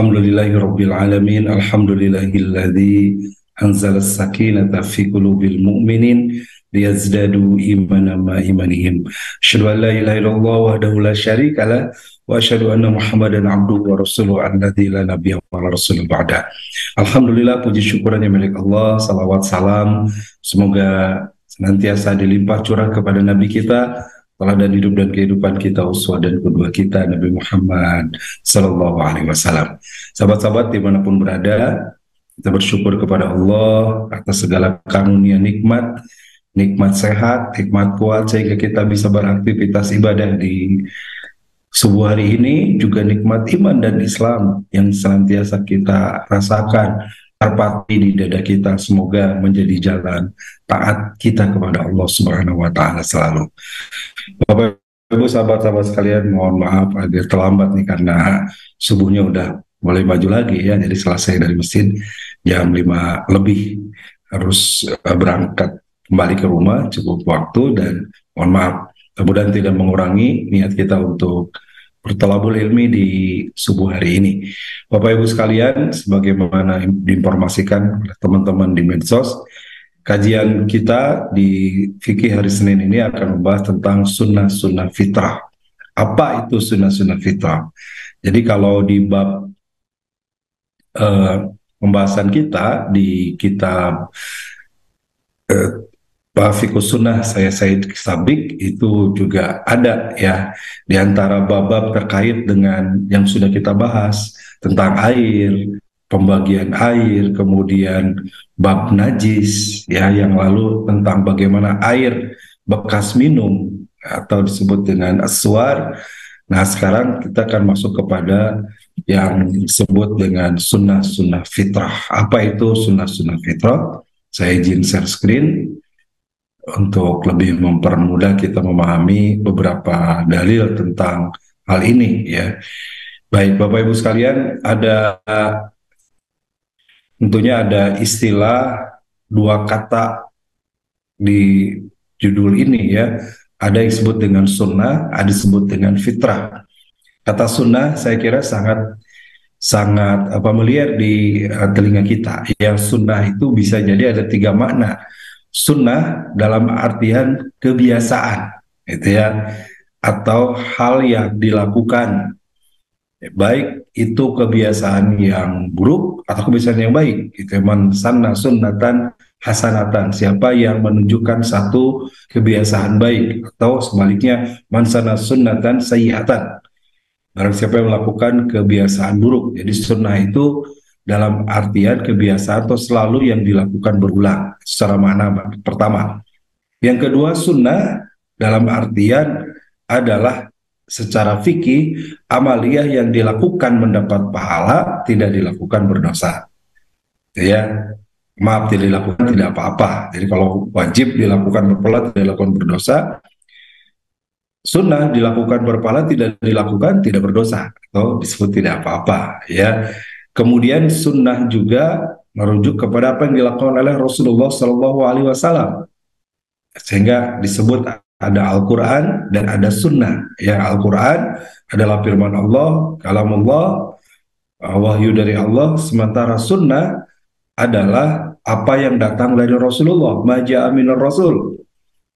Alhamdulillahi Rabbil Alamin. Alhamdulillahilladzi anzala as-sakinata fi qulubil mu'minin liyazdadu imanan ma imanihim. Asyhadu an la ilaha illallah wahdahu la syarikalah wa asyhadu anna Muhammadan abduhu wa rasuluhu alladzi la nabiyya wa la rasul ba'da. Alhamdulillah, puji syukuran yang milik Allah, salawat salam semoga senantiasa dilimpah curah kepada Nabi kita, teladan hidup dan kehidupan kita, uswah dan kedua kita, Nabi Muhammad Sallallahu Alaihi Wasallam. Sahabat-sahabat dimanapun berada, kita bersyukur kepada Allah atas segala karunia nikmat sehat, nikmat kuat, sehingga kita bisa beraktivitas ibadah di subuh hari ini, juga nikmat iman dan Islam yang senantiasa kita rasakan terpati di dada kita. Semoga menjadi jalan taat kita kepada Allah Subhanahu wa Ta'ala selalu. Bapak Ibu, sahabat-sahabat sekalian, mohon maaf agak terlambat nih karena subuhnya udah mulai maju lagi ya. Jadi selesai dari masjid jam 5 lebih, harus berangkat kembali ke rumah cukup waktu, dan mohon maaf mudah-mudahan tidak mengurangi niat kita untuk bertolabul ilmi di subuh hari ini. Bapak Ibu sekalian, sebagaimana diinformasikan oleh teman-teman di medsos, kajian kita di fikih hari Senin ini akan membahas tentang sunnah-sunnah fitrah. Apa itu sunnah-sunnah fitrah? Jadi kalau di bab pembahasan kita di kitab Fiqhus Sunnah saya Said Sabik, itu juga ada ya, di antara bab-bab terkait dengan yang sudah kita bahas tentang air, pembagian air, kemudian bab najis ya, yang lalu tentang bagaimana air bekas minum atau disebut dengan aswar. Nah, sekarang kita akan masuk kepada yang disebut dengan sunnah-sunnah fitrah. Apa itu sunnah-sunnah fitrah? Saya izin share screen untuk lebih mempermudah kita memahami beberapa dalil tentang hal ini ya. Baik Bapak Ibu sekalian, tentunya ada istilah dua kata di judul ini ya. Ada yang disebut dengan sunnah, ada disebut dengan fitrah. Kata sunnah saya kira sangat familiar di telinga kita. Yang sunnah itu bisa jadi ada 3 makna. Sunnah dalam artian kebiasaan, gitu ya, atau hal yang dilakukan, baik itu kebiasaan yang buruk atau kebiasaan yang baik. Itu man sanna sunnatan hasanatan, siapa yang menunjukkan satu kebiasaan baik, atau sebaliknya man sanna sunnatan sayyi'atan, barang siapa yang melakukan kebiasaan buruk. Jadi sunnah itu dalam artian kebiasaan atau selalu yang dilakukan berulang, secara makna pertama. Yang kedua, sunnah dalam artian adalah secara fikih amaliyah yang dilakukan mendapat pahala, tidak dilakukan berdosa ya. Maaf, tidak dilakukan tidak apa-apa. Jadi kalau wajib dilakukan berpahala, tidak dilakukan berdosa. Sunnah dilakukan berpahala, tidak dilakukan tidak berdosa, atau disebut tidak apa-apa ya. Kemudian sunnah juga merujuk kepada apa yang dilakukan oleh Rasulullah Shallallahu Alaihi Wasallam, sehingga disebut ada Al-Quran dan ada sunnah. Ya, Al-Quran adalah firman Allah, kalamullah, wahyu dari Allah, sementara sunnah adalah apa yang datang dari Rasulullah, maja'a minar Rasul,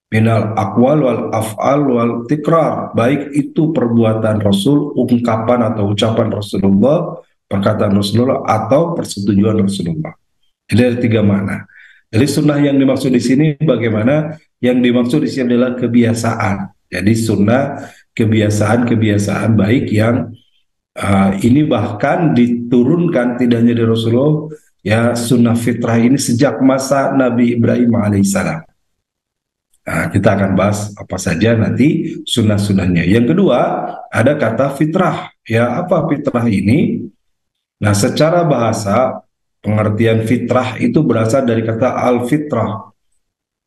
minal aqwal wal af'al wal tikrar, baik itu perbuatan Rasul, ungkapan atau ucapan Rasulullah, perkataan Rasulullah, atau persetujuan Rasulullah. Jadi ada 3 makna. Jadi sunnah yang dimaksud di sini bagaimana? Yang dimaksud di sini adalah kebiasaan. Jadi sunnah kebiasaan baik yang ini bahkan diturunkan tidak hanya dari Rasulullah ya, sunnah fitrah ini sejak masa Nabi Ibrahim alaihissalam. Nah, kita akan bahas apa saja nanti sunnah-sunnahnya. Yang kedua, ada kata fitrah. Ya, apa fitrah ini? Nah, secara bahasa, pengertian fitrah itu berasal dari kata al-fitrah,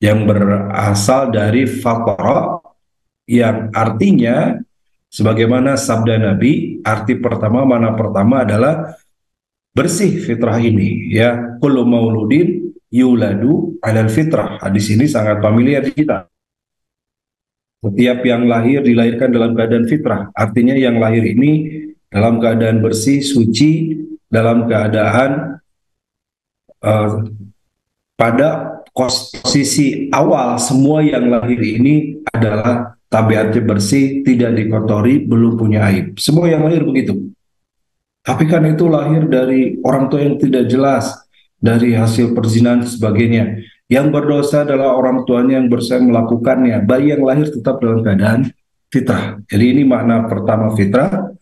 yang berasal dari fatra, yang artinya sebagaimana sabda Nabi, arti pertama, mana pertama adalah bersih fitrah ini ya. Kullu mauludin yuladu alal fitrah. Hadis ini sangat familiar di kita. Setiap yang lahir dilahirkan dalam keadaan fitrah, artinya yang lahir ini dalam keadaan bersih, suci, dalam keadaan uh, pada posisi awal semua yang lahir ini adalah tabiatnya bersih, tidak dikotori, belum punya aib. Semua yang lahir begitu. Tapi kan itu lahir dari orang tua yang tidak jelas, dari hasil perzinahan dan sebagainya. Yang berdosa adalah orang tuanya yang berusaha melakukannya. Bayi yang lahir tetap dalam keadaan fitrah. Jadi ini makna pertama fitrah.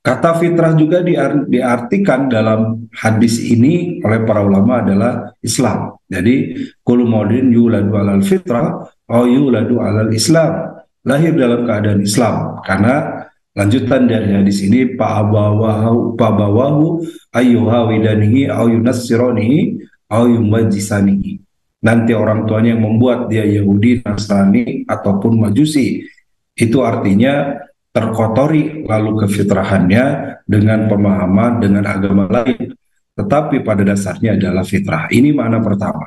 Kata fitrah juga diartikan dalam hadis ini oleh para ulama adalah Islam. Jadi kullu mauludin yuladu alal fitrah au yuladu alal Islam. Lahir dalam keadaan Islam. Karena lanjutan dari hadis ini Pak bawahu ayyuhawidanihi au yunassironihi au yumajisanihi. Nanti orang tuanya yang membuat dia Yahudi, Nasrani ataupun Majusi. Itu artinya terkotori lalu kefitrahannya dengan pemahaman dengan agama lain, tetapi pada dasarnya adalah fitrah. Ini makna pertama.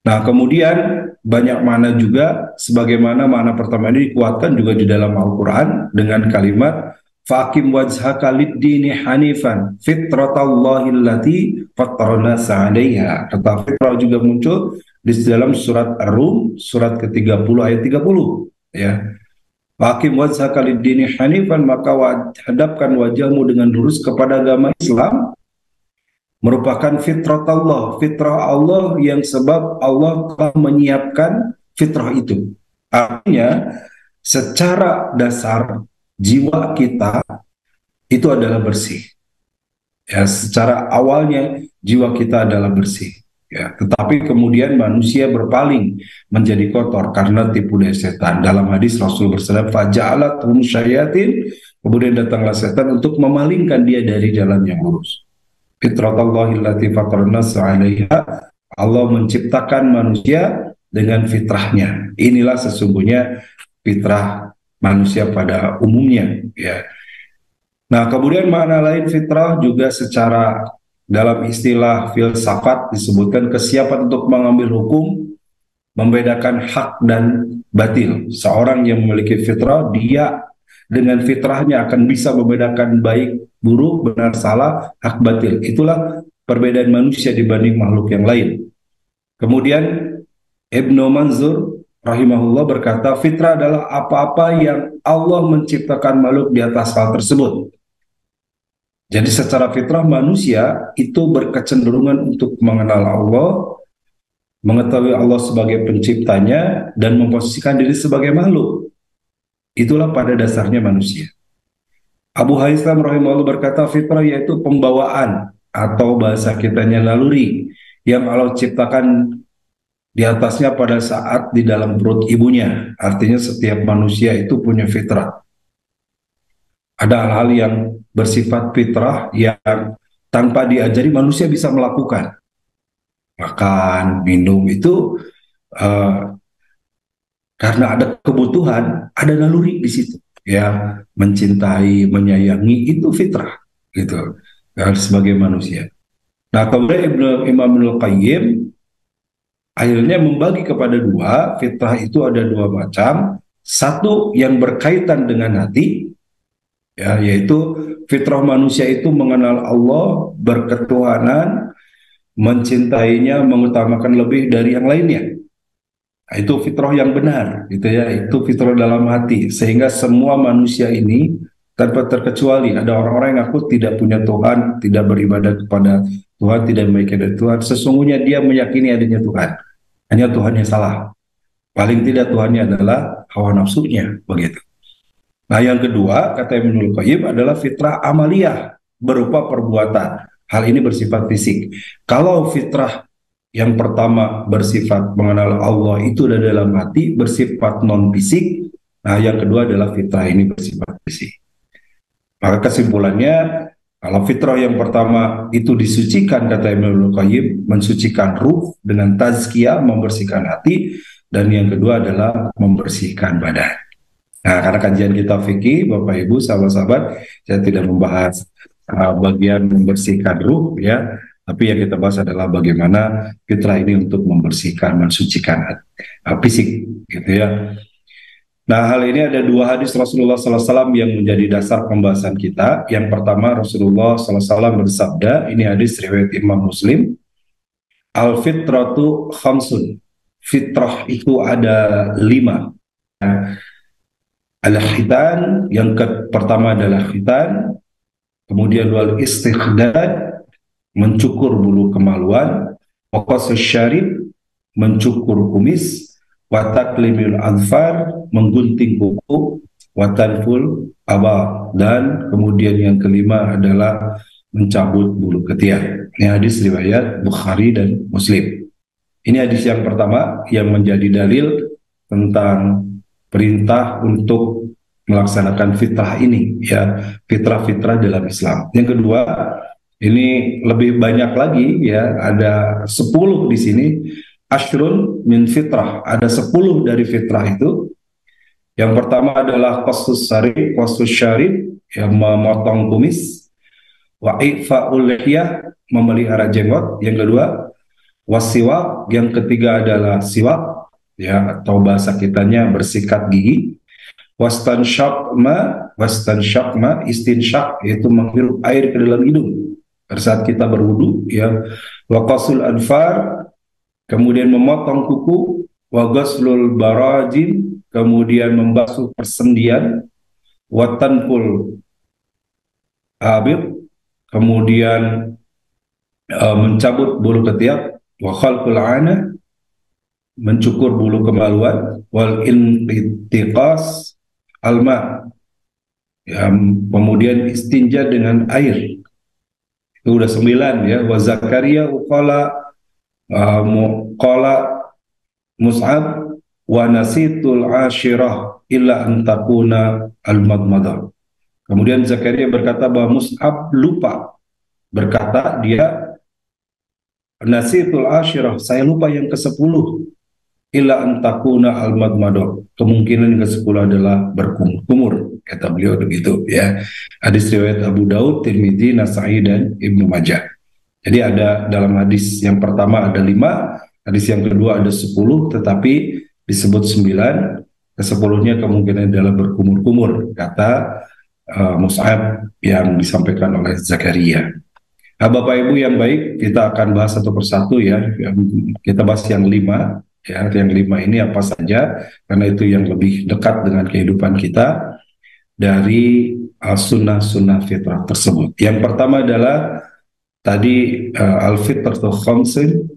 Nah, kemudian banyak makna juga, sebagaimana makna pertama ini dikuatkan juga di dalam Al-Quran dengan kalimat faqim wajhaka lid-dini hanifan fitratallahi allati fattarana sa'alaiha. Kata fitrah juga muncul di dalam surat Ar-Rum surat ke-30 ayat 30 ya. Faqim wajhaka lid-dini hanifan, maka hadapkan wajahmu dengan lurus kepada agama Islam, merupakan fitrah Allah yang sebab Allah telah menyiapkan fitrah itu. Artinya secara dasar jiwa kita itu adalah bersih. Ya, secara awalnya jiwa kita adalah bersih. Ya, tetapi kemudian manusia berpaling menjadi kotor karena tipu daya setan. Dalam hadis Rasul bersabda, "Faja'alathum syayatin", kemudian datanglah setan untuk memalingkan dia dari jalan yang lurus. Fitratallahi allati fatarna 'alaiha, Allah menciptakan manusia dengan fitrahnya. Inilah sesungguhnya fitrah manusia pada umumnya, ya. Nah, kemudian makna lain fitrah juga secara dalam istilah filsafat disebutkan kesiapan untuk mengambil hukum, membedakan hak dan batil. Seorang yang memiliki fitrah, dia dengan fitrahnya akan bisa membedakan baik, buruk, benar, salah, hak, batil. Itulah perbedaan manusia dibanding makhluk yang lain. Kemudian Ibnu Manzur rahimahullah berkata, fitrah adalah apa-apa yang Allah menciptakan makhluk di atas hal tersebut. Jadi secara fitrah manusia itu berkecenderungan untuk mengenal Allah, mengetahui Allah sebagai penciptanya, dan memposisikan diri sebagai makhluk. Itulah pada dasarnya manusia. Abu Haitham rahimahullah berkata, fitrah yaitu pembawaan atau bahasa kitanya naluri yang Allah ciptakan di atasnya pada saat di dalam perut ibunya. Artinya setiap manusia itu punya fitrah. Ada hal-hal yang bersifat fitrah yang tanpa diajari manusia bisa melakukan. Makan, minum itu karena ada kebutuhan, ada naluri di situ. Ya, mencintai, menyayangi itu fitrah, gitu. Sebagai manusia. Nah, kemudian Imam Ibnul Qayyim akhirnya membagi kepada dua. Fitrah itu ada dua macam. Satu yang berkaitan dengan hati, ya, yaitu fitrah manusia itu mengenal Allah, berketuhanan, mencintainya, mengutamakan lebih dari yang lainnya. Nah, itu fitrah yang benar, gitu ya. Itu fitrah dalam hati, sehingga semua manusia ini tanpa terkecuali ada orang-orang yang aku tidak punya Tuhan, tidak beribadah kepada Tuhan, tidak memiliki Tuhan. Sesungguhnya dia meyakini adanya Tuhan, hanya Tuhannya salah. Paling tidak Tuhannya adalah hawa nafsunya, begitu. Nah, yang kedua, kata Ibnul Qayyim, adalah fitrah amaliyah, berupa perbuatan. Hal ini bersifat fisik. Kalau fitrah yang pertama bersifat mengenal Allah itu ada dalam hati, bersifat non-fisik. Nah, yang kedua adalah fitrah ini bersifat fisik. Maka kesimpulannya, kalau fitrah yang pertama itu disucikan, kata Ibnul Qayyim, mensucikan ruh dengan tazkiyah, membersihkan hati. Dan yang kedua adalah membersihkan badan. Nah, karena kajian kita fikih, Bapak Ibu, sahabat-sahabat, saya tidak membahas bagian membersihkan ruh, ya, tapi yang kita bahas adalah bagaimana fitrah ini untuk membersihkan, mensucikan fisik, gitu ya. Nah, hal ini ada dua hadis Rasulullah SAW yang menjadi dasar pembahasan kita. Yang pertama, Rasulullah SAW bersabda, ini hadis riwayat Imam Muslim, Al-fitratu khamsun. Fitrah itu ada 5. Al-khitan, yang pertama adalah khitan, kemudian wal istighdad, mencukur bulu kemaluan, waqasus syarib, mencukur kumis, wataklimil adfar, menggunting kuku, watanful aba, dan kemudian yang kelima adalah mencabut bulu ketiak. Ini hadis riwayat Bukhari dan Muslim. Ini hadis yang pertama yang menjadi dalil tentang perintah untuk melaksanakan fitrah ini, ya, fitrah-fitrah dalam Islam. Yang kedua, ini lebih banyak lagi, ya, ada 10 di sini. Ashrun min fitrah, ada 10 dari fitrah itu. Yang pertama adalah qasus syarib, yang memotong kumis, wa ifa'ul lihyah, memelihara jenggot. Yang kedua, wasiwak, yang ketiga adalah siwak, ya, atau bahasa kitanya bersikat gigi. Wastansyakma, istinsyak, yaitu menghirup air ke dalam hidung pada saat kita berwudu, ya. Waqasul anfar, kemudian memotong kuku. Wagaslul barajin, kemudian membasuh persendian. Watanpul abid, kemudian mencabut bulu ketiak. Wa khalqul ana, mencukur bulu kemaluan. Wal intiqas alma, ya, kemudian istinja dengan air. Itu udah 9, ya. Wa Zakaria qala Mus'ab wa nasitul ashirah illa antakuna al-madmadah. Kemudian Zakaria berkata bahwa Mus'ab lupa, berkata dia, nasitul ashirah, saya lupa yang ke-10, illa antakuna al-madmadah, kemungkinan yang ke-10 adalah berkumur-kumur, kata beliau begitu, ya. Hadis riwayat Abu Daud, Tirmidzi, Nasai, dan Ibnu Majah. Jadi ada dalam hadis yang pertama ada 5, hadis yang kedua ada 10, tetapi disebut 9, ke-10-nya kemungkinan adalah berkumur-kumur, kata Mus'ab yang disampaikan oleh Zakaria. Nah, Bapak Ibu yang baik, kita akan bahas satu persatu, ya. Kita bahas yang 5, ya. Yang 5 ini apa saja, karena itu yang lebih dekat dengan kehidupan kita dari sunnah-sunnah fitrah tersebut. Yang pertama adalah tadi al-fitratu khamsin,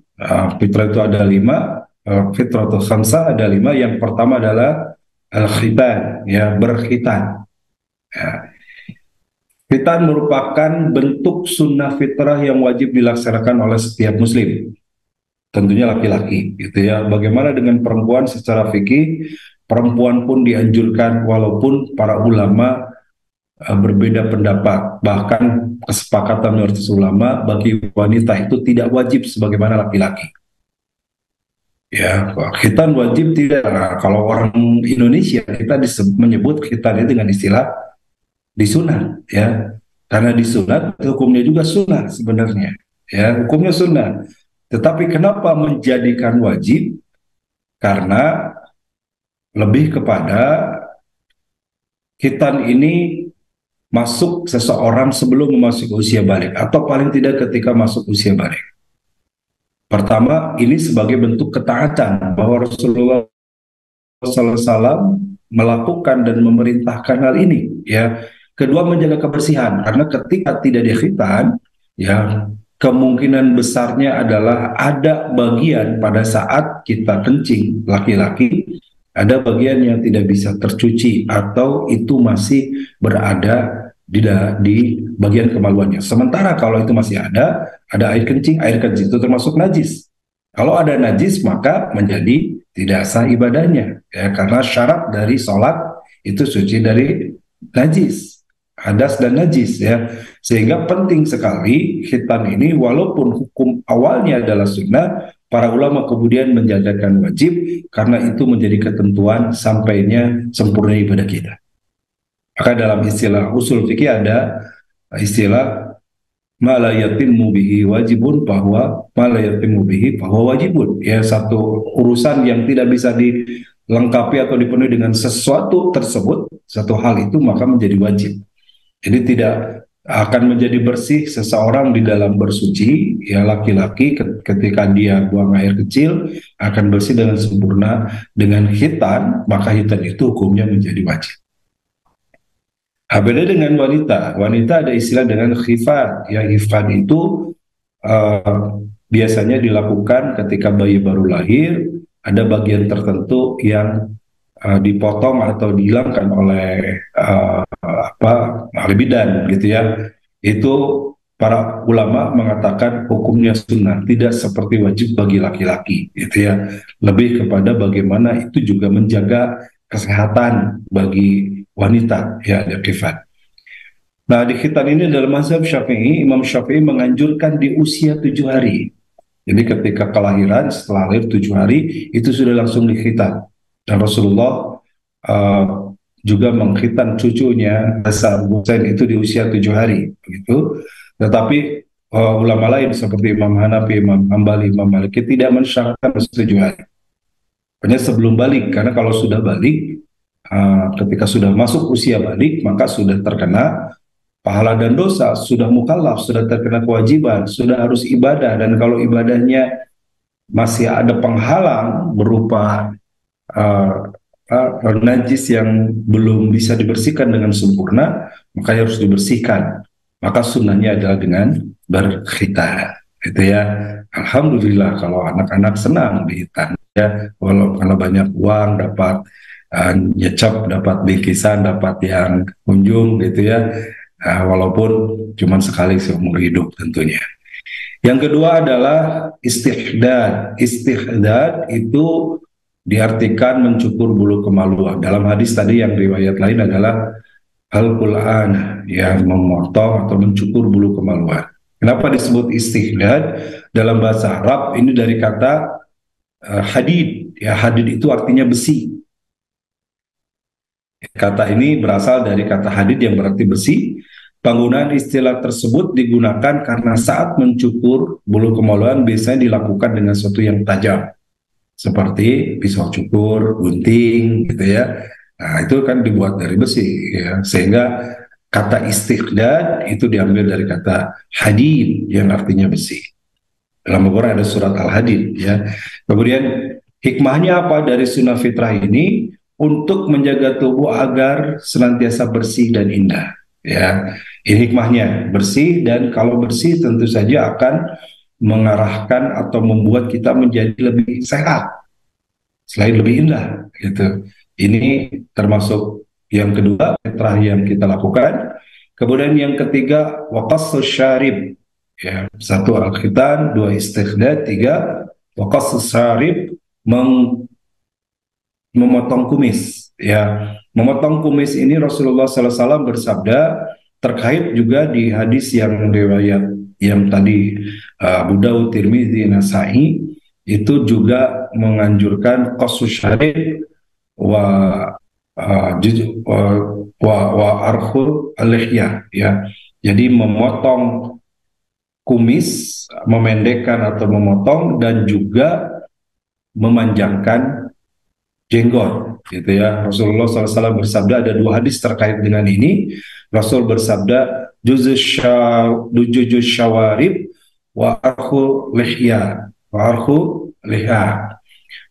fitrah itu ada 5, fitratu khamsah ada 5. Yang pertama adalah al-khitan, ya, berkhitan. Ya. Khitan merupakan bentuk sunnah fitrah yang wajib dilaksanakan oleh setiap muslim, tentunya laki-laki, gitu, ya. Bagaimana dengan perempuan? Secara fikih, perempuan pun dianjurkan, walaupun para ulama berbeda pendapat. Bahkan kesepakatan menurut ulama, bagi wanita itu tidak wajib sebagaimana laki-laki. Ya, khitan wajib tidak. Nah, kalau orang Indonesia kita menyebut khitan itu dengan istilah disunat, ya. Karena disunat, hukumnya juga sunnah sebenarnya, ya, hukumnya sunnah. Tetapi kenapa menjadikan wajib? Karena lebih kepada khitan ini masuk seseorang sebelum memasuki usia balik, atau paling tidak ketika masuk usia balik. Pertama, ini sebagai bentuk ketaatan bahwa Rasulullah SAW melakukan dan memerintahkan hal ini, ya. Kedua, menjaga kebersihan, karena ketika tidak dikhitan, ya, kemungkinan besarnya adalah ada bagian pada saat kita kencing laki-laki, ada bagian yang tidak bisa tercuci atau itu masih berada di bagian kemaluannya. Sementara kalau itu masih ada air kencing itu termasuk najis. Kalau ada najis, maka menjadi tidak sah ibadahnya, ya, karena syarat dari sholat itu suci dari najis, hadas dan najis, ya. Sehingga penting sekali khitan ini, walaupun hukum awalnya adalah sunnah, para ulama kemudian menjadikan wajib karena itu menjadi ketentuan sampainya sempurna ibadah kita. Maka dalam istilah usul fikih ada istilah ma la yatimmu bihi wajibun, bahwa ma la yatimmu bihi bahwa wajibun, ya, satu urusan yang tidak bisa dilengkapi atau dipenuhi dengan sesuatu tersebut, satu hal itu, maka menjadi wajib. Jadi tidak akan menjadi bersih seseorang di dalam bersuci, ya laki-laki ketika dia buang air kecil akan bersih dengan sempurna dengan khitan, maka khitan itu hukumnya menjadi wajib. Beda dengan wanita. Wanita ada istilah dengan khifat. Ya, khifat itu biasanya dilakukan ketika bayi baru lahir, ada bagian tertentu yang dipotong atau dihilangkan oleh ahli bidan gitu ya. Itu para ulama mengatakan hukumnya sunnah, tidak seperti wajib bagi laki-laki gitu ya. Lebih kepada bagaimana itu juga menjaga kesehatan bagi wanita, ya, ada kifat. Nah, di khitan ini dalam mazhab Syafi'i, Imam Syafi'i menganjurkan di usia 7 hari. Jadi ketika kelahiran, setelah lahir 7 hari, itu sudah langsung dikhitan. Dan Rasulullah juga mengkhitan cucunya Hasan Husain itu di usia 7 hari, begitu. Tetapi ulama lain seperti Imam Hanafi, Imam Hambali, Imam Maliki tidak mensyaratkan 7 hari. Hanya sebelum balik, karena kalau sudah balik, ketika sudah masuk usia balik, maka sudah terkena pahala dan dosa, sudah mukallaf, sudah terkena kewajiban, sudah harus ibadah. Dan kalau ibadahnya masih ada penghalang berupa najis yang belum bisa dibersihkan dengan sempurna, maka harus dibersihkan. Maka sunnahnya adalah dengan berkhitan. Itu ya. Alhamdulillah kalau anak-anak senang dihitan ya, walau karena banyak uang dapat nyecap, dapat bingkisan, dapat yang kunjung gitu ya. Walaupun cuma sekali seumur hidup tentunya. Yang kedua adalah istihdad. Istihdad itu diartikan mencukur bulu kemaluan. Dalam hadis tadi yang riwayat lain adalah al-Qur'an, yang memotong atau mencukur bulu kemaluan. Kenapa disebut istihdad? Dalam bahasa Arab ini dari kata hadid. Ya, hadid itu artinya besi. Kata ini berasal dari kata hadid yang berarti besi. Penggunaan istilah tersebut digunakan karena saat mencukur bulu kemaluan biasanya dilakukan dengan sesuatu yang tajam, seperti pisau cukur, gunting, gitu ya. Nah, itu kan dibuat dari besi, ya. Sehingga kata istihdad itu diambil dari kata hadid yang artinya besi. Dalam Al-Quran ada surat Al-Hadid, ya. Kemudian hikmahnya apa dari sunnah fitrah ini? Untuk menjaga tubuh agar senantiasa bersih dan indah. Ya, ini hikmahnya, bersih, dan kalau bersih tentu saja akan mengarahkan atau membuat kita menjadi lebih sehat, selain lebih indah, gitu. Ini termasuk yang kedua fitrah yang kita lakukan. Kemudian yang ketiga waqassus syarib, ya, satu al-khitan, dua istighdad, tiga waqassus syarib, memotong kumis, ya. Memotong kumis ini Rasulullah SAW bersabda terkait juga di hadis yang riwayat yang tadi Abu Dawud, Tirmidzi, Nasai, itu juga menganjurkan qassus syarib wa arkhul al-lihya, ya. Jadi memotong kumis, memendekkan atau memotong, dan juga memanjangkan jenggot, gitu ya. Rasulullah SAW bersabda, ada dua hadis terkait dengan ini. Rasul bersabda, juzuz syawarib wa arkhul lihya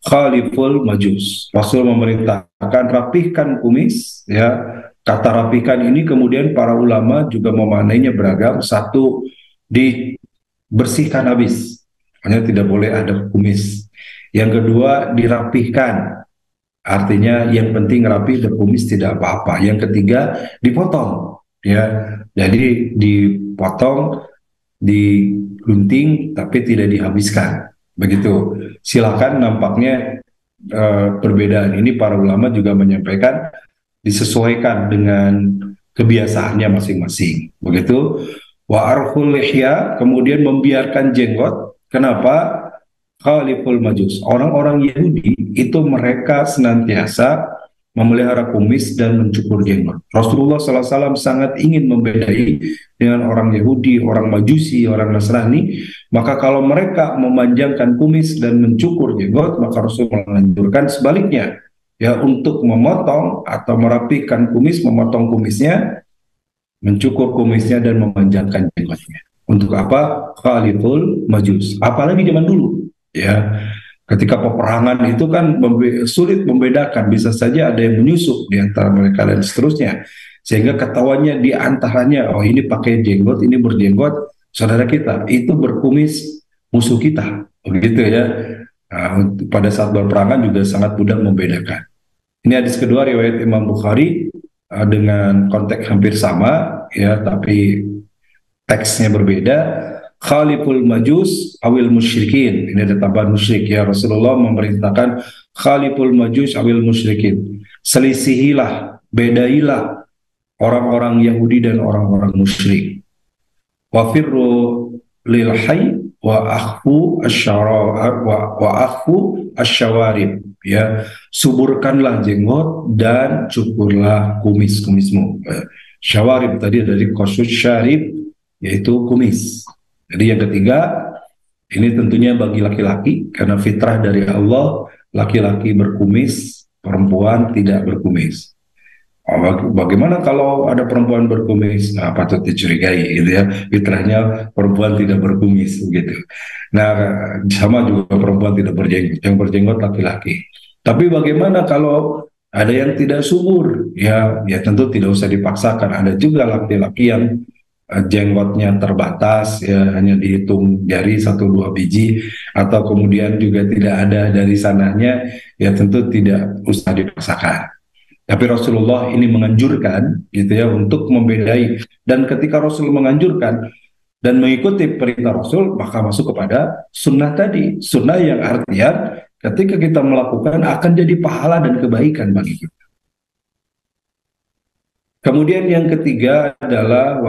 khaliful majus. Rasul memerintahkan rapihkan kumis, ya. Kata rapihkan ini kemudian para ulama juga memaknainya beragam. Satu, dibersihkan habis, hanya tidak boleh ada kumis. Yang kedua, dirapihkan, artinya yang penting rapi, berkumis tidak apa-apa. Yang ketiga, dipotong, ya. Jadi dipotong, digunting, tapi tidak dihabiskan. Begitu. Silakan, nampaknya perbedaan ini para ulama juga menyampaikan disesuaikan dengan kebiasaannya masing-masing. Begitu. Wa arkhul lihya, kemudian membiarkan jenggot. Kenapa? Khaliful majus, orang-orang Yahudi itu mereka senantiasa memelihara kumis dan mencukur jenggot. Rasulullah SAW sangat ingin membedai dengan orang Yahudi, orang Majusi, orang Nasrani. Maka kalau mereka memanjangkan kumis dan mencukur jenggot, maka Rasul menganjurkan sebaliknya. ya untuk memotong atau merapikan kumis, memotong kumisnya, mencukur kumisnya dan memanjangkan jenggotnya. Untuk apa? Khaliful majus. Apalagi zaman dulu, ya. Ketika peperangan itu kan sulit membedakan, bisa saja ada yang menyusup di antara mereka dan seterusnya. Sehingga ketahuannya di antaranya, oh ini pakai jenggot, ini berjenggot, saudara kita, itu berkumis musuh kita. Begitu ya. Nah, pada saat berperangan juga sangat mudah membedakan. Ini hadis kedua riwayat Imam Bukhari dengan konteks hampir sama ya, tapi teksnya berbeda. Khaliful majus awil musyrikin. Ini ada tambahan musyrik ya, Rasulullah memerintahkan khaliful majus awil musyrikin. Selisihilah, bedailah orang-orang Yahudi dan orang-orang musyrik. Wafirru lil hayy wa akhfu asyawarib, ya, suburkanlah jenggot dan cukurlah kumis-kumismu. Syawarib tadi dari qasus syarib, yaitu kumis. Jadi yang ketiga, ini tentunya bagi laki-laki karena fitrah dari Allah, laki-laki berkumis, perempuan tidak berkumis. Bagaimana kalau ada perempuan berkumis? Nah, patut dicurigai, gitu ya. Fitrahnya perempuan tidak berkumis, gitu. Nah, sama juga perempuan tidak berjenggot, yang berjenggot laki-laki. Tapi bagaimana kalau ada yang tidak subur? Ya, ya tentu tidak usah dipaksakan. Ada juga laki-laki yang jenggotnya terbatas, ya hanya dihitung jari 1-2 biji, atau kemudian juga tidak ada dari sananya, ya tentu tidak usah dipaksakan. Tapi Rasulullah ini menganjurkan, gitu ya, untuk membedai. Dan ketika Rasul menganjurkan dan mengikuti perintah Rasul, maka masuk kepada sunnah tadi. Sunnah yang artian ketika kita melakukan akan jadi pahala dan kebaikan bagi kita. Kemudian yang ketiga adalah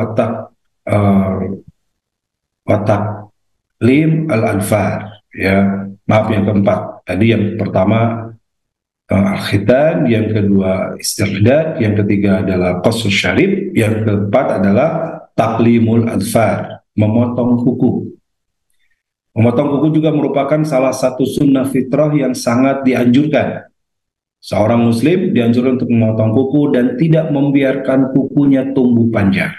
watak lim al-anfar. Ya, maaf, yang keempat. Tadi yang pertama al-khitan, yang kedua istihdad, yang ketiga adalah qasus syarib, yang keempat adalah taklimul adfar, memotong kuku. Memotong kuku juga merupakan salah satu sunnah fitrah yang sangat dianjurkan. Seorang muslim dianjurkan untuk memotong kuku dan tidak membiarkan kukunya tumbuh panjang.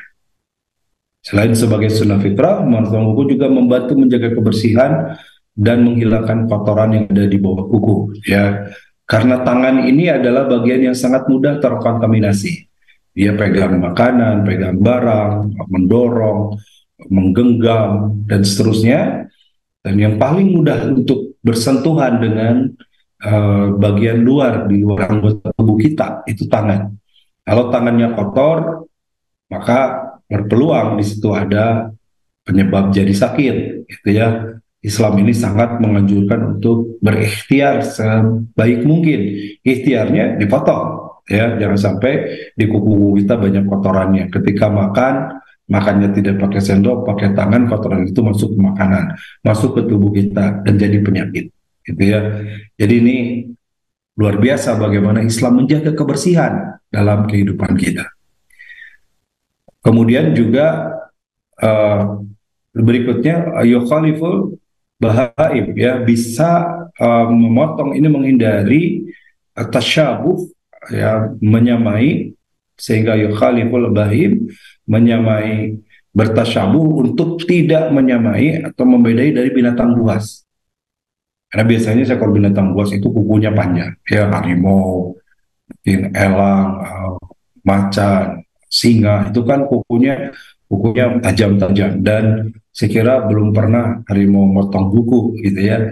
Selain sebagai sunnah fitrah, memotong kuku juga membantu menjaga kebersihan dan menghilangkan kotoran yang ada di bawah kuku, ya. Karena tangan ini adalah bagian yang sangat mudah terkontaminasi. Dia pegang makanan, pegang barang, mendorong, menggenggam, dan seterusnya. Dan yang paling mudah untuk bersentuhan dengan bagian luar, di luar anggota tubuh kita, itu tangan. Kalau tangannya kotor, maka berpeluang di situ ada penyebab jadi sakit, gitu ya. Islam ini sangat menganjurkan untuk berikhtiar sebaik mungkin. Ikhtiarnya dipotong, ya, jangan sampai di kuku kita banyak kotorannya. Ketika makannya tidak pakai sendok, pakai tangan, kotoran itu masuk ke makanan, masuk ke tubuh kita dan jadi penyakit, gitu ya. Jadi ini luar biasa bagaimana Islam menjaga kebersihan dalam kehidupan kita. Kemudian juga berikutnya yukhaliful bahaim, ya, bisa memotong ini menghindari tasyabuh, ya, menyamai, sehingga yukhaliful bahim, menyamai, bertasyabuh, untuk tidak menyamai atau membedai dari binatang buas. Karena biasanya seekor binatang buas itu kukunya panjang, ya, harimau, mungkin elang, macan, singa, itu kan kukunya tajam-tajam, dan saya kira belum pernah harimau motong kuku, gitu ya.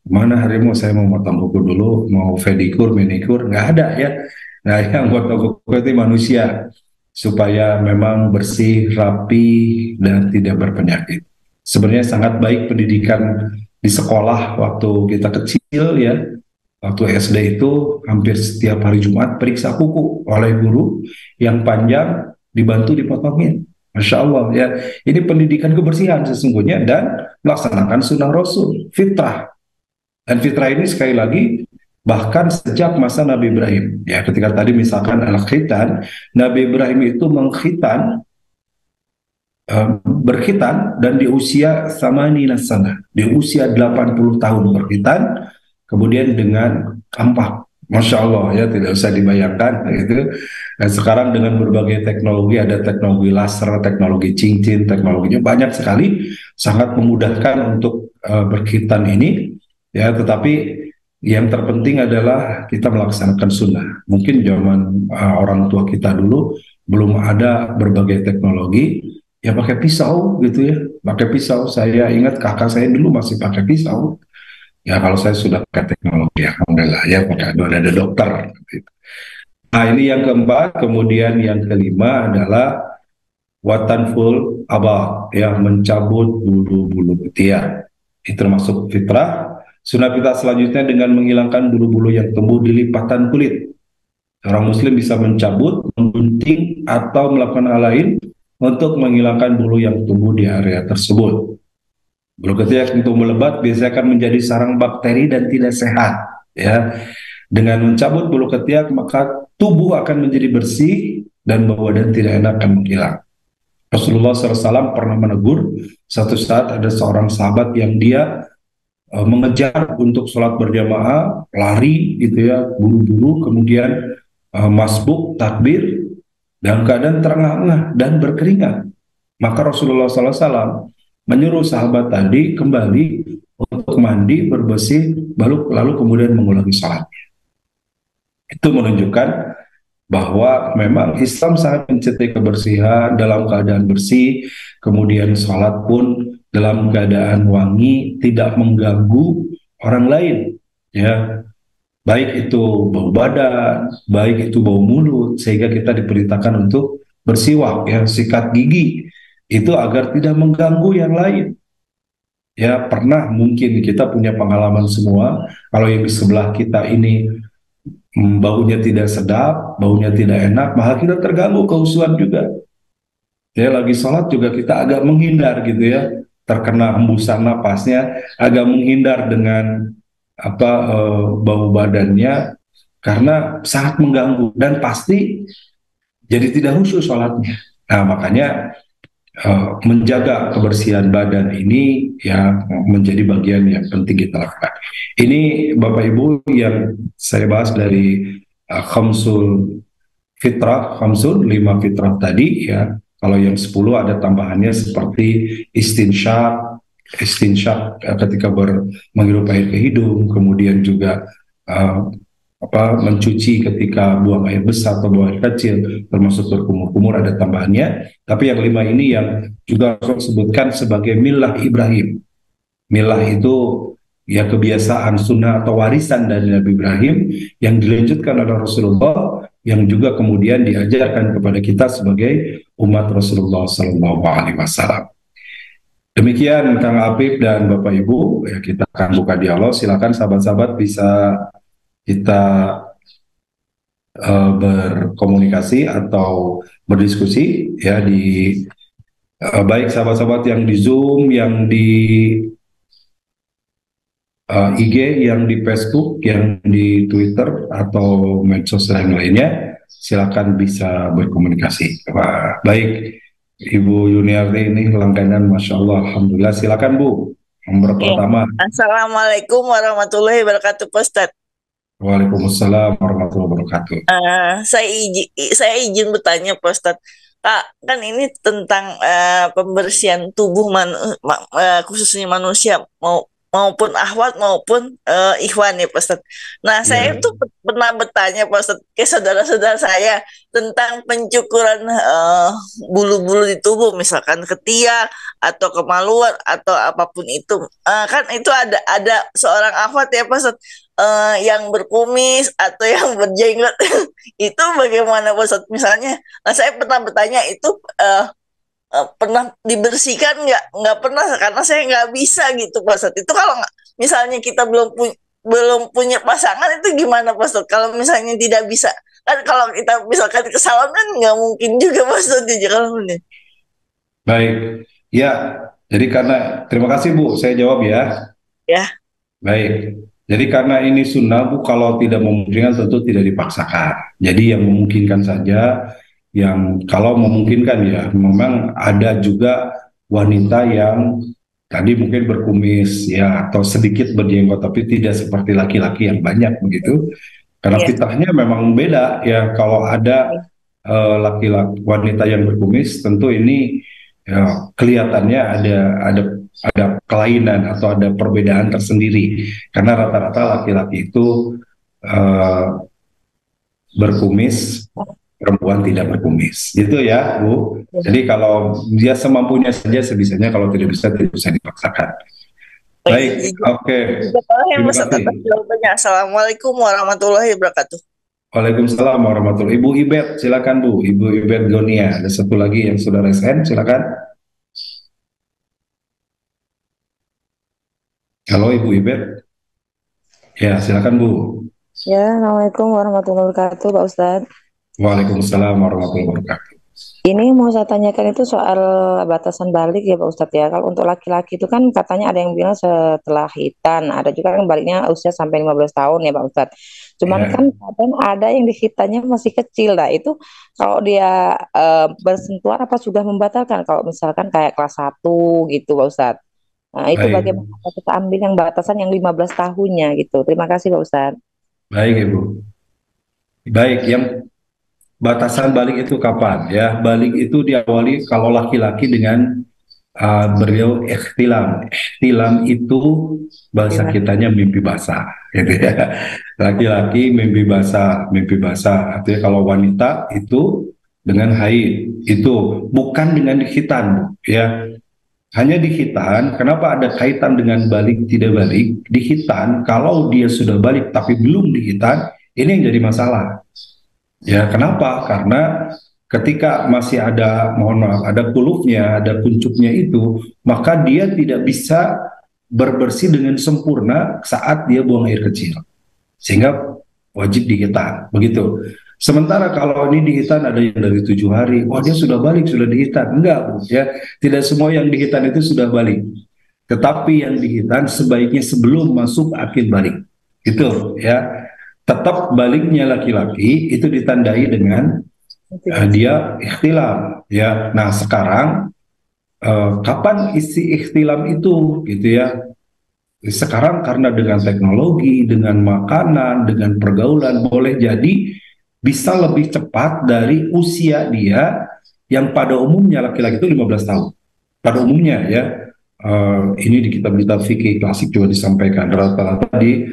Mana harimau saya mau motong kuku dulu, mau pedikur, manikur, nggak ada ya. Nah, yang motong kuku itu manusia, supaya memang bersih, rapi, dan tidak berpenyakit. Sebenarnya sangat baik pendidikan di sekolah waktu kita kecil, ya. Waktu SD itu hampir setiap hari Jumat periksa kuku oleh guru, yang panjang dibantu dipotongin. Masya Allah, ya. Ini pendidikan kebersihan sesungguhnya dan melaksanakan sunnah Rasul, fitrah. Dan fitrah ini sekali lagi bahkan sejak masa Nabi Ibrahim. Ya, ketika tadi misalkan al-khitan, Nabi Ibrahim itu berkhitan dan di usia samanina sana, di usia 80 tahun berkhitan, kemudian dengan kampak, Masya Allah ya, tidak usah dibayangkan gitu. Dan sekarang dengan berbagai teknologi, ada teknologi laser, teknologi cincin, teknologinya banyak sekali, sangat memudahkan untuk berkhitan ini ya. Tetapi yang terpenting adalah kita melaksanakan sunnah. Mungkin zaman orang tua kita dulu belum ada berbagai teknologi, ya pakai pisau gitu ya, pakai pisau. Saya ingat kakak saya dulu masih pakai pisau. Ya kalau saya sudah pakai teknologi, alhamdulillah ya, pakai ada dokter. Gitu. Nah ini yang keempat, kemudian yang kelima adalah watan full abah, ya mencabut bulu-bulu ketiak. Itu termasuk fitrah. Sunnah fitrah selanjutnya dengan menghilangkan bulu-bulu yang tumbuh di lipatan kulit. Orang muslim bisa mencabut, menggunting, atau melakukan hal lain untuk menghilangkan bulu yang tumbuh di area tersebut. Bulu ketiak yang tumbuh lebat biasanya akan menjadi sarang bakteri dan tidak sehat. Ya, dengan mencabut bulu ketiak maka tubuh akan menjadi bersih dan bau badan tidak enak akan menghilang. Rasulullah SAW pernah menegur satu saat ada seorang sahabat yang dia mengejar untuk sholat berjamaah, lari gitu ya, buru-buru, kemudian masbuk, takbir, dalam keadaan terengah-engah dan berkeringat. Maka Rasulullah SAW menyuruh sahabat tadi kembali untuk mandi, berbersih, lalu kemudian mengulangi sholat. Itu menunjukkan bahwa memang Islam sangat mencintai kebersihan, dalam keadaan bersih, kemudian sholat pun dalam keadaan wangi, tidak mengganggu orang lain. Ya, baik itu bau badan, baik itu bau mulut, sehingga kita diperintahkan untuk bersiwak, ya, sikat gigi, itu agar tidak mengganggu yang lain. Ya, pernah mungkin kita punya pengalaman semua, kalau yang di sebelah kita ini baunya tidak sedap, baunya tidak enak, maka kita terganggu kehusuan juga. Ya, lagi sholat juga kita agak menghindar gitu ya, terkena hembusan napasnya, agak menghindar dengan bau badannya, karena sangat mengganggu dan pasti jadi tidak khusyuk sholatnya. Nah, makanya menjaga kebersihan badan ini ya menjadi bagian yang penting kita lakukan. Ini Bapak Ibu yang saya bahas dari khamsul fitrah, khamsul 5 fitrah tadi ya. Kalau yang 10 ada tambahannya seperti istinsyak, ketika menghirup air ke hidung, kemudian juga uh, mencuci ketika buang air besar atau buang air kecil, termasuk berkumur-kumur, ada tambahannya. Tapi yang 5 ini yang juga Rasul sebutkan sebagai milah Ibrahim. Milah itu ya kebiasaan sunnah atau warisan dari Nabi Ibrahim yang dilanjutkan oleh Rasulullah, yang juga kemudian diajarkan kepada kita sebagai umat Rasulullah Sallallahu Alaihi Wasallam. Demikian Kang Apip dan Bapak Ibu, ya, kita akan buka dialog. Silakan sahabat-sahabat bisa kita berkomunikasi atau berdiskusi ya di baik sahabat-sahabat yang di Zoom, yang di IG, yang di Facebook, yang di Twitter atau medsos yang lainnya, silakan bisa berkomunikasi. Wah, baik Ibu Yuniarti ini langganan, Masya Allah, Alhamdulillah. Silakan Bu, nomor pertama. Assalamualaikum warahmatullahi wabarakatuh, Pak Ustadz. Waalaikumsalam warahmatullahi wabarakatuh. Saya izin bertanya, Pak Ustadz. Kak, kan ini tentang pembersihan tubuh khususnya manusia maupun ahwat maupun ikhwan ya, Pak Ustadz. Nah, saya Ya, itu pernah bertanya, Pak Ustadz, ke saudara-saudara saya tentang pencukuran bulu-bulu di tubuh, misalkan ketiak atau kemaluan atau apapun itu. Kan itu ada seorang ahwat ya, Pak Ustadz, yang berkumis atau yang berjenggot. Itu bagaimana, Pak Ustadz? Misalnya, saya pernah bertanya itu pernah dibersihkan nggak pernah, karena saya nggak bisa gitu, Pak Ustadz. Itu kalau misalnya kita belum punya pasangan, itu gimana, Pak Ustadz? Kalau misalnya tidak bisa, kan kalau kita misalkan ke salon kan nggak mungkin juga, Pak Ustadz, di Jakarta. baik. Ya, jadi karena terima kasih Bu, saya jawab ya. Ya. Baik. Jadi karena ini sunnah Bu, kalau tidak memungkinkan tentu tidak dipaksakan. Jadi yang memungkinkan saja, yang kalau memungkinkan ya, memang ada juga wanita yang tadi mungkin berkumis ya atau sedikit berjenggot, tapi tidak seperti laki-laki yang banyak begitu. Karena Iya. fitrahnya memang beda ya. Kalau ada laki-laki wanita yang berkumis, tentu ini ya, kelihatannya ada kelainan atau ada perbedaan tersendiri. Karena rata-rata laki-laki itu eh, berkumis, perempuan tidak berkumis. Gitu ya, Bu. Jadi kalau dia semampunya saja, sebisanya, kalau tidak bisa dipaksakan. Baik, Baik, oke. yang Terima Ustaz atas kasih. jawabannya. Assalamualaikum warahmatullahi wabarakatuh. Waalaikumsalam warahmatullahi. Ibu Ibet, silakan Bu. Ibu Ibet Gonia. Ada satu lagi yang sudah resen, silakan. Halo Ibu Ibet. Ya, silakan Bu. Ya, Assalamualaikum warahmatullahi wabarakatuh, Pak Ustadz. Waalaikumsalam warahmatullahi wabarakatuh. Ini mau saya tanyakan itu soal batasan balik ya, Pak Ustadz ya. Kalau untuk laki-laki itu kan katanya ada yang bilang setelah hitan, ada juga yang baliknya usia sampai 15 tahun ya, Pak Ustadz. Cuman Ya, kan kadang ada yang di hitannya masih kecil. Nah, itu kalau dia bersentuhan apa sudah membatalkan? Kalau misalkan kayak kelas 1 gitu, Pak Ustadz. Nah, itu baik. bagaimana kita ambil yang batasan yang 15 tahunnya gitu. Terima kasih, Pak Ustadz. Baik Ibu. Baik, yang batasan balik itu kapan? Ya, balik itu diawali kalau laki-laki dengan beliau ikhtilam. Ikhtilam itu bahasa Terima kitanya mimpi basah, gitu ya. Laki-laki mimpi basah. Artinya kalau wanita itu dengan haid, itu bukan dengan dikhitan, ya. Hanya dikhitan. Kenapa ada kaitan dengan balik tidak balik? Dikhitan, kalau dia sudah balik tapi belum dikhitan, ini yang jadi masalah. Ya, kenapa? Karena ketika masih ada, mohon maaf, ada kulufnya, ada kuncupnya itu, maka dia tidak bisa berbersih dengan sempurna saat dia buang air kecil. Sehingga wajib dihitan, begitu. Sementara kalau ini dihitan ada yang dari 7 hari, wah dia sudah balik, sudah dihitan. Enggak, Bu, ya. Tidak semua yang dihitan itu sudah balik. Tetapi yang dihitan sebaiknya sebelum masuk akil balik. Itu, ya. Tetap baliknya laki-laki itu ditandai dengan kasih. dia ikhtilam, ya. Nah sekarang kapan isi ikhtilam itu, gitu ya. Sekarang karena dengan teknologi, dengan makanan, dengan pergaulan, boleh jadi bisa lebih cepat dari usia dia yang pada umumnya laki-laki itu 15 tahun. Pada umumnya ya, ini di kitab-kitab fikih klasik juga disampaikan rata-rata di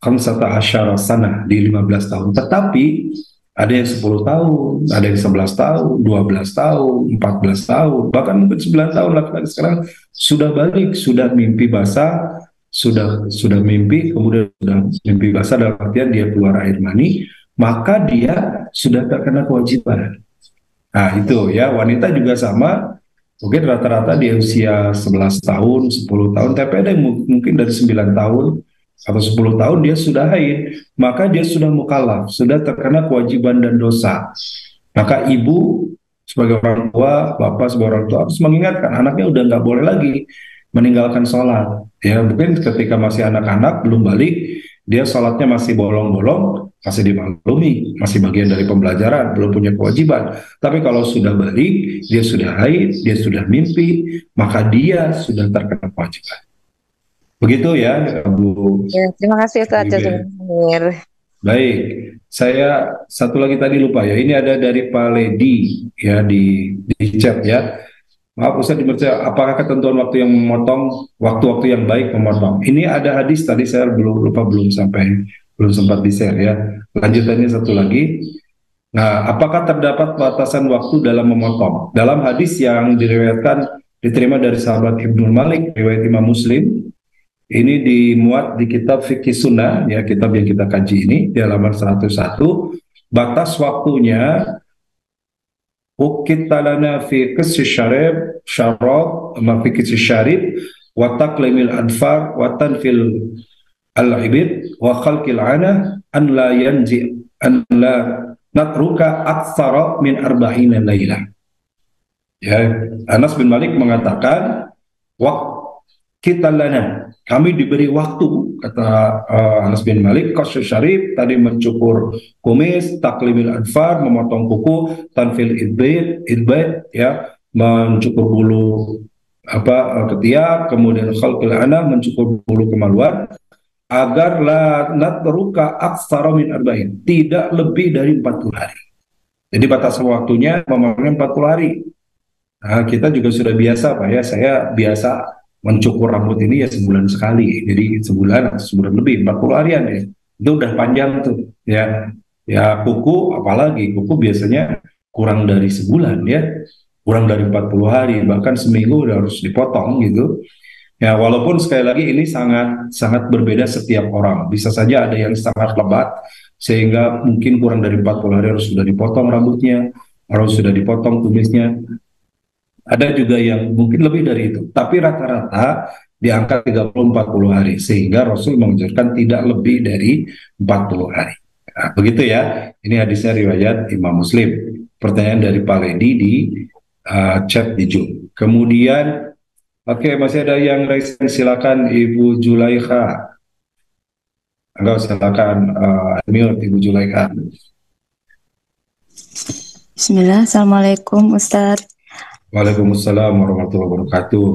khamsata asyara sana, di 15 tahun. Tetapi ada yang 10 tahun, ada yang 11 tahun, 12 tahun, 14 tahun, bahkan mungkin 9 tahun laki-laki sekarang sudah balik, sudah mimpi basah, sudah mimpi, kemudian sudah mimpi basah dalam artian dia keluar air mani, maka dia sudah terkena kewajiban. Nah itu ya, wanita juga sama, mungkin rata-rata di usia 11 tahun, 10 tahun, tapi ada yang mungkin dari 9 tahun atau 10 tahun dia sudah haid, maka dia sudah mukallaf, sudah terkena kewajiban dan dosa. Maka ibu sebagai orang tua, bapak sebagai orang tua harus mengingatkan anaknya udah nggak boleh lagi meninggalkan sholat. Ya mungkin ketika masih anak-anak belum balik, dia sholatnya masih bolong-bolong, masih dimaklumi, masih bagian dari pembelajaran, belum punya kewajiban. Tapi kalau sudah balik, dia sudah haid, dia sudah mimpi, maka dia sudah terkena kewajiban. Begitu ya, Bu. Ya, terima kasih Ustaz Ibe. Jazmir. Baik, saya satu lagi tadi lupa ya. Ini ada dari Pak Ledi ya di chat ya. Maaf Ustaz dipercaya, apakah ketentuan waktu yang memotong, waktu-waktu yang baik memotong? Ini ada hadis tadi saya belum lupa, belum sempat di-share ya. Lanjutannya satu lagi. Nah, apakah terdapat batasan waktu dalam memotong? Dalam hadis yang diterima dari sahabat Ibnu Malik, riwayat Imam Muslim, ini dimuat di kitab Fikih Sunnah, ya kitab yang kita kaji ini, di halaman 101, batas waktunya ukita lana fi qissi syarab, ma fi qissi syarib, wa taqlimil adfar, wa tanfil al-ibid, wa khalqil ana, an la yanzi, an la natruka aktsara min arba'ina laylah. Ya, Anas bin Malik mengatakan, kita lana, kami diberi waktu, kata Anas bin Malik, qasy syarif, tadi mencukur kumis, taklimil adfar, memotong kuku, tanfil idbait, ya, mencukur bulu ketiak, kemudian khalqil ana, mencukur bulu kemaluan, agar la natruka aktsara min arba'in, tidak lebih dari 40 hari. Jadi batas waktunya memangnya 40 hari. Nah, kita juga sudah biasa Pak ya, saya biasa mencukur rambut ini ya sebulan sekali. Jadi sebulan atau sebulan lebih, 40 harian ya. Itu udah panjang tuh ya. Ya kuku apalagi, kuku biasanya kurang dari sebulan ya. Kurang dari 40 hari, bahkan seminggu udah harus dipotong gitu. Ya, walaupun sekali lagi ini sangat sangat berbeda setiap orang. Bisa saja ada yang sangat lebat sehingga mungkin kurang dari 40 hari harus sudah dipotong rambutnya, harus sudah dipotong kumisnya. Ada juga yang mungkin lebih dari itu, tapi rata-rata di angka 30-40 hari, sehingga Rasul mengajarkan tidak lebih dari 40 hari. Nah, begitu ya, ini hadisnya riwayat Imam Muslim. Pertanyaan dari Pak Ledi di chat di Zoom. Kemudian, oke, masih ada yang raise, silakan Ibu Julaikha. Enggak, silakan mute Ibu Julaikha. Bismillah, Assalamualaikum Ustadz. Waalaikumsalam warahmatullahi wabarakatuh.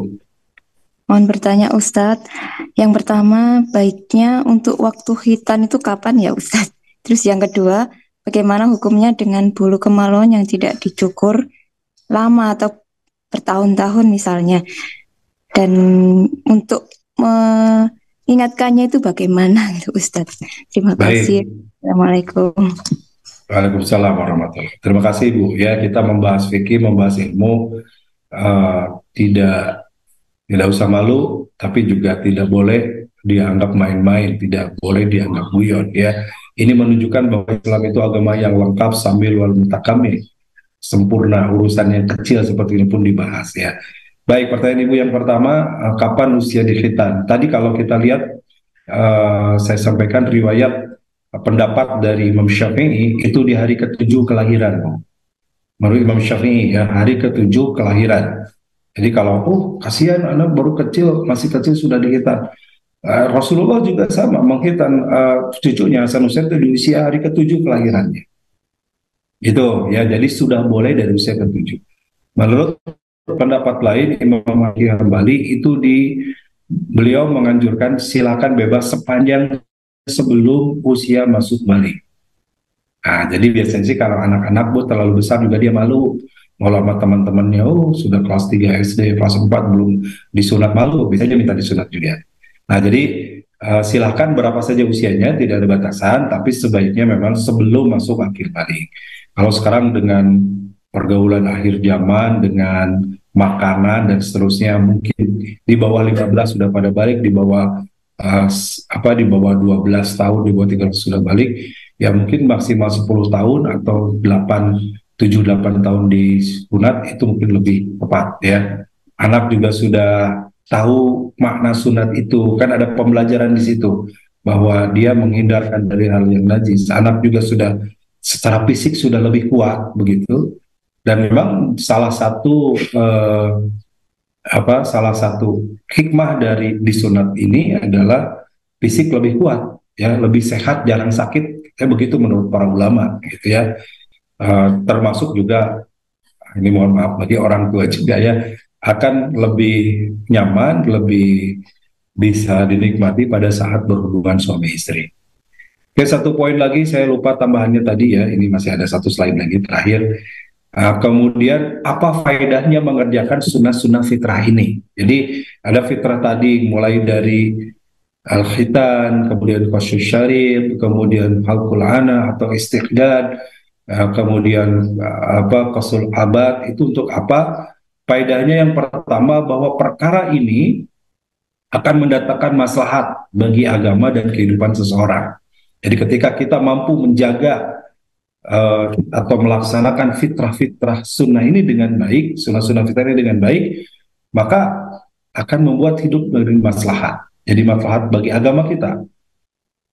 Mohon bertanya Ustadz, yang pertama baiknya untuk waktu khitan itu kapan ya Ustadz? Terus yang kedua, bagaimana hukumnya dengan bulu kemaluan yang tidak dicukur lama atau bertahun-tahun misalnya? Dan untuk mengingatkannya itu bagaimana gitu Ustadz? Terima kasih. Assalamualaikum. Waalaikumsalam warahmatullahi wabarakatuh. Terima kasih Bu. Ya, kita membahas fikih, membahas ilmu, tidak usah malu, tapi juga tidak boleh dianggap main-main, tidak boleh dianggap guyon. Ya, ini menunjukkan bahwa Islam itu agama yang lengkap sambil wal mutakamil, sempurna, urusannya kecil seperti ini pun dibahas ya. Baik, pertanyaan Ibu yang pertama, kapan usia dikhitan? Tadi kalau kita lihat, saya sampaikan riwayat pendapat dari Imam Syafi'i itu di hari ke-7 kelahiran. Menurut Imam Syafi'i ya, hari ke-7 kelahiran. Jadi kalau kasihan anak baru kecil, masih kecil sudah dikhitan. Rasulullah juga sama menghitan cucunya Hasan Husain itu di usia hari ke-7 kelahirannya. Itu ya, jadi sudah boleh dari usia ke-7. Menurut pendapat lain Imam Ahmad Hambali itu beliau menganjurkan silakan bebas sepanjang sebelum usia masuk balik. Nah, jadi biasanya sih kalau anak-anak terlalu besar juga dia malu. Kalau sama teman-temannya, sudah kelas 3 SD, kelas 4 belum disunat, malu, biasanya minta disunat juga. Nah, jadi silahkan berapa saja usianya, tidak ada batasan, tapi sebaiknya memang sebelum masuk akhir balik. Kalau sekarang dengan pergaulan akhir zaman, dengan makanan dan seterusnya, mungkin di bawah 15 sudah pada balik, di bawah di bawah 12 tahun, di bawah 13 sudah balik, ya mungkin maksimal 10 tahun atau 7-8 tahun di sunat itu mungkin lebih tepat ya. Anak juga sudah tahu makna sunat itu, kan ada pembelajaran di situ bahwa dia menghindarkan dari hal yang najis. Anak juga sudah secara fisik sudah lebih kuat begitu. Dan memang salah satu hikmah dari disunat ini adalah fisik lebih kuat ya, lebih sehat, jarang sakit ya, begitu menurut para ulama gitu ya. Termasuk juga ini mohon maaf bagi orang tua juga ya, akan lebih nyaman, lebih bisa dinikmati pada saat berhubungan suami istri. Oke, satu poin lagi saya lupa tambahannya tadi ya, ini masih ada satu slide lagi terakhir. Kemudian apa faedahnya mengerjakan sunnah-sunnah fitrah ini? Jadi ada fitrah tadi mulai dari al-khitan, kemudian qasus syarif, kemudian halqul ana atau istiqdad, kemudian qasul abad. Itu untuk apa? Faedahnya yang pertama bahwa perkara ini akan mendatangkan maslahat bagi agama dan kehidupan seseorang. Jadi ketika kita mampu menjaga atau melaksanakan fitrah-fitrah sunnah ini dengan baik, sunnah-sunnah fitrah ini dengan baik, maka akan membuat hidup menjadi maslahat. Jadi maslahat bagi agama kita.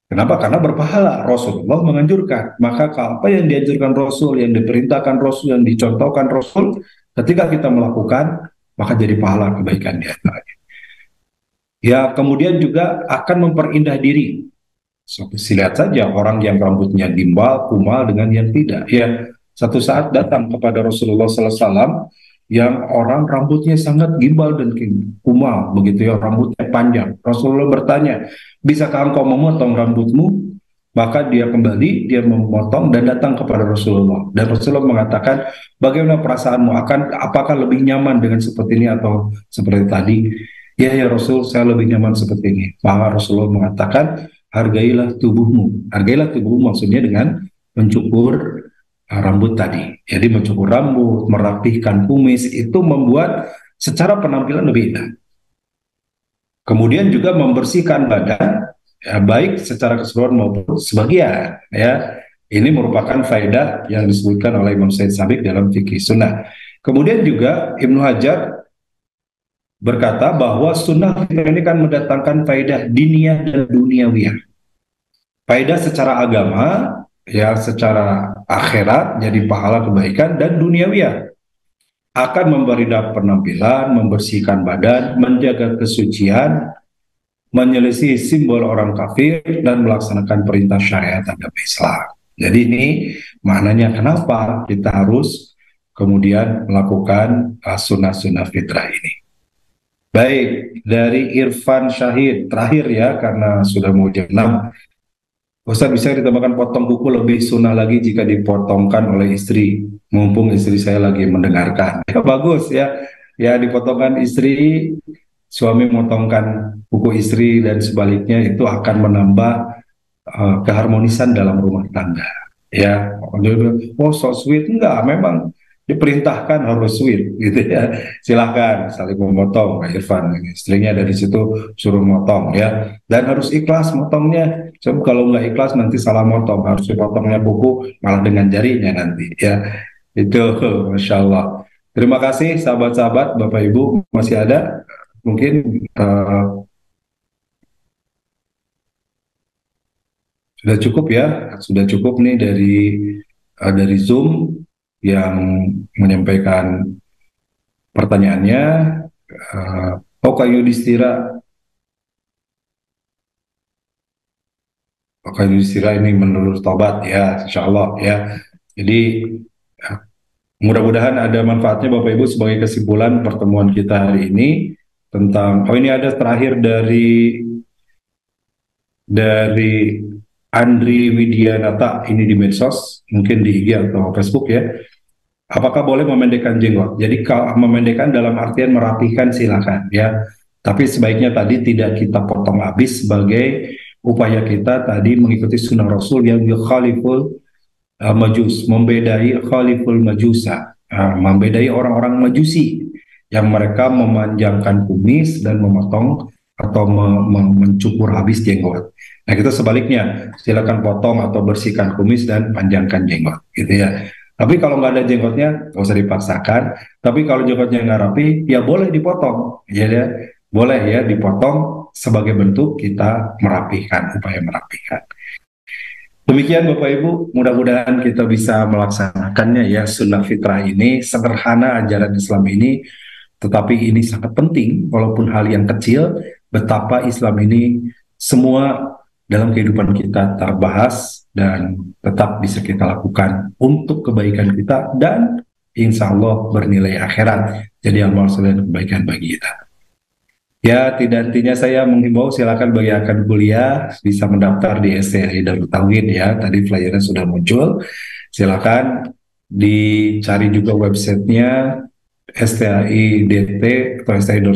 Kenapa? Karena berpahala. Rasulullah menganjurkan. Maka apa yang dianjurkan Rasul, yang diperintahkan Rasul, yang dicontohkan Rasul, ketika kita melakukan, maka jadi pahala kebaikan di antaranya. Ya, kemudian juga akan memperindah diri. Lihat saja orang yang rambutnya gimbal, kumal dengan yang tidak. Ya, satu saat datang kepada Rasulullah SAW yang orang rambutnya sangat gimbal dan kumal, begitu ya, rambutnya panjang. Rasulullah bertanya, bisakah engkau memotong rambutmu? Maka dia kembali, dia memotong dan datang kepada Rasulullah. Dan Rasulullah mengatakan, bagaimana perasaanmu? Apakah lebih nyaman dengan seperti ini atau seperti tadi? Ya Rasul, saya lebih nyaman seperti ini. Maka Rasulullah mengatakan, hargailah tubuhmu. Hargailah tubuhmu maksudnya dengan mencukur rambut tadi. Jadi mencukur rambut, merapihkan kumis, itu membuat secara penampilan lebih indah. Kemudian juga membersihkan badan, ya, baik secara keseluruhan maupun sebagian. Ya, ini merupakan faedah yang disebutkan oleh Imam Said Sabiq dalam fikih sunnah. Kemudian juga Ibnu Hajar berkata bahwa sunnah fitrah ini kan mendatangkan faedah diniyah dan duniawiyah. Faedah secara agama, ya secara akhirat, jadi pahala kebaikan, dan duniawiyah akan memberi penampilan, membersihkan badan, menjaga kesucian, menyelisih simbol orang kafir, dan melaksanakan perintah syariat agama Islam. Jadi ini maknanya kenapa kita harus kemudian melakukan sunnah-sunnah fitrah ini. Baik, dari Irfan Syahid, terakhir ya, karena sudah mau jam 6. Ustaz, bisa ditambahkan potong kuku lebih sunnah lagi jika dipotongkan oleh istri, mumpung istri saya lagi mendengarkan. Ya, bagus ya, ya dipotongkan istri, suami memotongkan kuku istri dan sebaliknya, itu akan menambah keharmonisan dalam rumah tangga. Ya, oh so sweet, enggak, memang diperintahkan harus sweet gitu ya. Silahkan saling memotong, Pak Irfan, istrinya dari situ suruh motong ya, dan harus ikhlas motongnya. Sebab kalau nggak ikhlas nanti salah motong, harus dipotongnya kuku malah dengan jarinya nanti ya. Itu Masya Allah. Terima kasih sahabat-sahabat, Bapak Ibu, masih ada mungkin sudah cukup ya, sudah cukup nih dari Zoom yang menyampaikan pertanyaannya. Oka Yudhistira ini menurut tobat ya, insya Allah ya. Jadi mudah-mudahan ada manfaatnya Bapak Ibu sebagai kesimpulan pertemuan kita hari ini tentang, ini ada terakhir dari Andri Widianata, ini di medsos, mungkin di IG atau Facebook ya. Apakah boleh memendekkan jenggot? Jadi kalau memendekkan dalam artian merapihkan silakan ya. Tapi sebaiknya tadi tidak kita potong habis sebagai upaya kita tadi mengikuti sunnah Rasul yang khaliful majus, membedai khaliful majusa, membedai orang-orang majusi yang mereka memanjangkan kumis dan memotong atau mencukur habis jenggot. Nah, kita sebaliknya, silakan potong atau bersihkan kumis dan panjangkan jenggot, gitu ya. Tapi kalau nggak ada jenggotnya, nggak usah dipaksakan. Tapi kalau jenggotnya nggak rapi, ya boleh dipotong, ya, boleh ya dipotong sebagai bentuk kita merapikan, upaya merapikan. Demikian Bapak Ibu, mudah-mudahan kita bisa melaksanakannya ya, sunnah fitrah ini, sederhana ajaran Islam ini, tetapi ini sangat penting, walaupun hal yang kecil, betapa Islam ini semua dalam kehidupan kita terbahas dan tetap bisa kita lakukan untuk kebaikan kita dan insya Allah bernilai akhirat, jadi amal soleh dan kebaikan bagi kita. Ya, tidak intinya saya menghimbau silakan bagi yang akan kuliah bisa mendaftar di STI Darut Tauhid ya, tadi flyernya sudah muncul, silakan dicari juga websitenya STIDT atau stai.id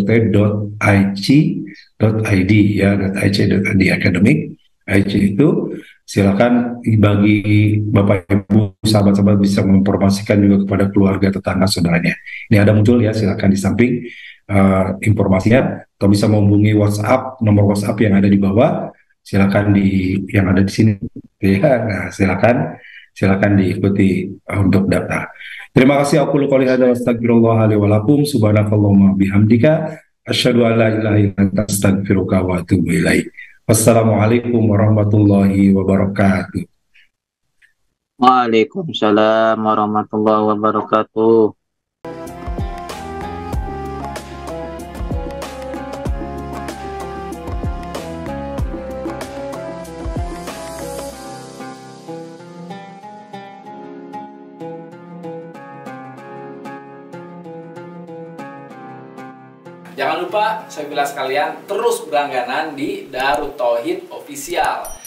ya, .ic.id akademik. IC itu silakan bagi Bapak Ibu sahabat-sahabat bisa menginformasikan juga kepada keluarga, tetangga, saudaranya. Ini ada muncul ya, silakan di samping informasinya, atau bisa menghubungi WhatsApp, nomor WhatsApp yang ada di bawah, silakan yang ada di sini ya. Nah, silakan diikuti untuk daftar. Terima kasih. Aku qouli hadza wa astaghfirullah li wa lakum, subhanakallahumma bihamdika asyhadu an la ilaha illa anta astaghfiruka wa atubu ilaik. Wassalamualaikum warahmatullahi wabarakatuh. Waalaikumsalam warahmatullahi wabarakatuh. Jangan lupa saya bilang sekalian terus berlangganan di Darut Tauhid Official.